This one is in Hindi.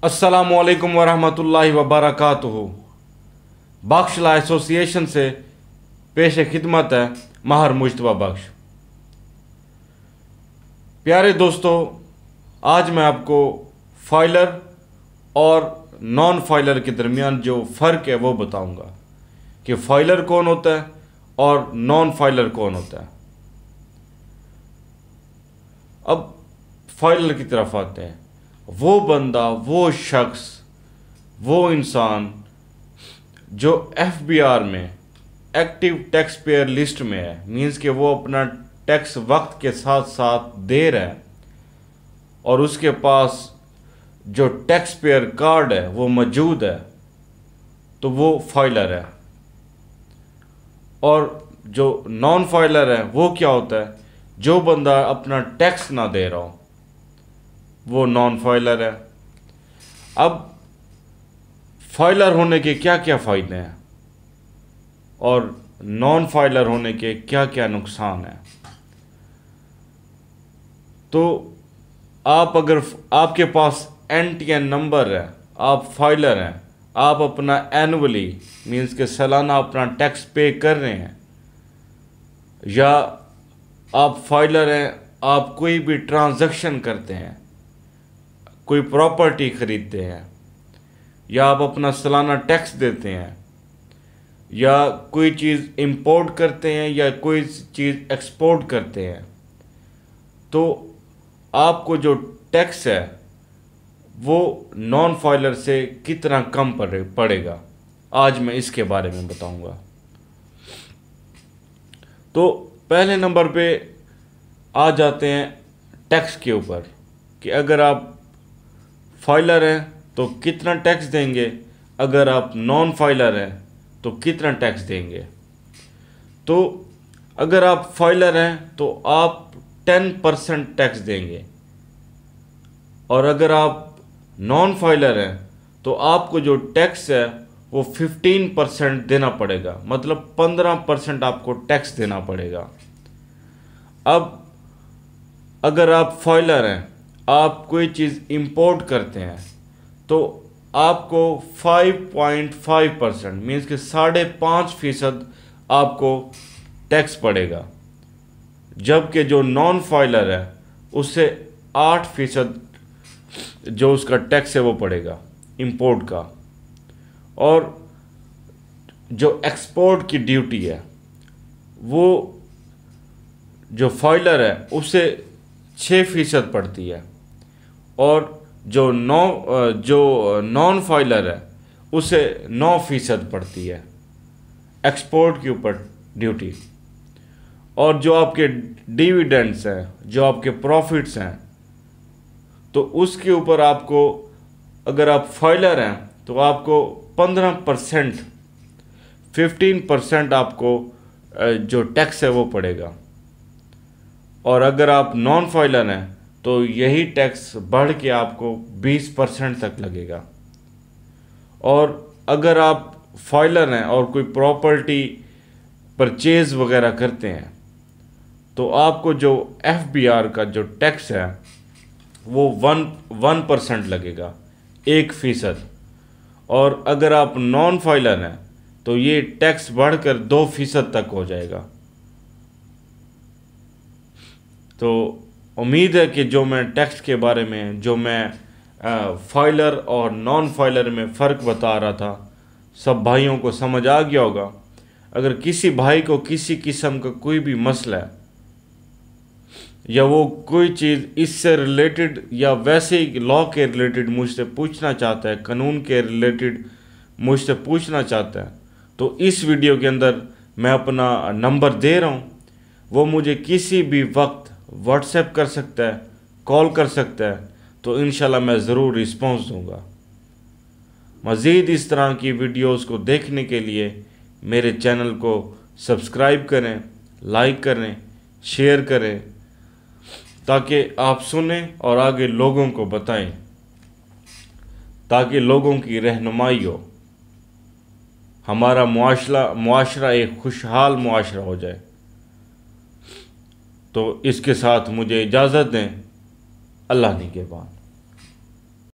अस्सलामुअलैकुम वरहमतुल्लाहि वबरकातुहू। बख्शला एसोसिएशन से पेश खिदमत है महर मुश्तबा बख्श। प्यारे दोस्तों, आज मैं आपको फाइलर और नॉन फाइलर के दरमियान जो फ़र्क है वो बताऊंगा कि फाइलर कौन होता है और नॉन फाइलर कौन होता है। अब फाइलर की तरफ आते हैं। वो बंदा, वो शख्स, वो इंसान जो एफबीआर में एक्टिव टैक्स पेयर लिस्ट में है, मीन्स कि वो अपना टैक्स वक्त के साथ साथ दे रहा है और उसके पास जो टैक्स पेयर कार्ड है वो मौजूद है, तो वो फाइलर है। और जो नॉन फाइलर है वो क्या होता है? जो बंदा अपना टैक्स ना दे रहा हो वो नॉन फाइलर है। अब फाइलर होने के क्या क्या फ़ायदे हैं और नॉन फाइलर होने के क्या क्या नुकसान हैं। तो आप अगर आपके पास एनटीएन नंबर है, आप फाइलर हैं, आप अपना एनुअली मीन्स के सालाना अपना टैक्स पे कर रहे हैं, या आप फाइलर हैं, आप कोई भी ट्रांजैक्शन करते हैं, कोई प्रॉपर्टी ख़रीदते हैं, या आप अपना सालाना टैक्स देते हैं, या कोई चीज़ इंपोर्ट करते हैं या कोई चीज़ एक्सपोर्ट करते हैं, तो आपको जो टैक्स है वो नॉन फाइलर से कितना कम पड़ेगा, आज मैं इसके बारे में बताऊंगा। तो पहले नंबर पे आ जाते हैं टैक्स के ऊपर कि अगर आप फाइलर हैं तो कितना टैक्स देंगे, अगर आप नॉन फाइलर हैं तो कितना टैक्स देंगे। तो अगर आप फाइलर हैं तो आप 10% टैक्स देंगे, और अगर आप नॉन फाइलर हैं तो आपको जो टैक्स है वो 15% देना पड़ेगा, मतलब 15% आपको टैक्स देना पड़ेगा। अब अगर आप फाइलर हैं, आप कोई चीज़ इंपोर्ट करते हैं, तो आपको 5.5% मीन्स कि 5.5% आपको टैक्स पड़ेगा, जबकि जो नॉन फाइलर है उससे 8% जो उसका टैक्स है वो पड़ेगा इंपोर्ट का। और जो एक्सपोर्ट की ड्यूटी है वो जो फाइलर है उससे 6% पड़ती है, और जो नॉन फाइलर है उसे 9% पड़ती है एक्सपोर्ट के ऊपर ड्यूटी। और जो आपके डिविडेंड्स हैं, जो आपके प्रॉफिट्स हैं, तो उसके ऊपर आपको, अगर आप फाइलर हैं तो आपको 15%, 15% आपको जो टैक्स है वो पड़ेगा, और अगर आप नॉन फाइलर हैं तो यही टैक्स बढ़ के आपको 20% तक लगेगा। और अगर आप फाइलर हैं और कोई प्रॉपर्टी परचेज़ वगैरह करते हैं तो आपको जो एफबीआर का जो टैक्स है वो 1% लगेगा, 1%। और अगर आप नॉन फाइलर हैं तो ये टैक्स बढ़कर 2% तक हो जाएगा। तो उम्मीद है कि जो मैं टैक्स के बारे में, जो मैं फाइलर और नॉन फाइलर में फ़र्क बता रहा था, सब भाइयों को समझ आ गया होगा। अगर किसी भाई को किसी किस्म का कोई भी मसला है, या वो कोई चीज़ इससे रिलेटेड या वैसे ही लॉ के रिलेटेड मुझसे पूछना चाहता है, कानून के रिलेटेड मुझसे पूछना चाहता है, तो इस वीडियो के अंदर मैं अपना नंबर दे रहा हूँ, वो मुझे किसी भी वक्त व्हाट्सएप कर सकता है, कॉल कर सकता है, तो इंशाल्लाह मैं ज़रूर रिस्पॉन्स दूँगा। मज़ीद इस तरह की वीडियोस को देखने के लिए मेरे चैनल को सब्सक्राइब करें, लाइक करें, शेयर करें, ताकि आप सुनें और आगे लोगों को बताएं, ताकि लोगों की रहनुमाई हो, हमारा मुआशरा एक खुशहाल मुआशरा हो जाए। तो इसके साथ मुझे इजाज़त दें। अल्लाह निगहबान।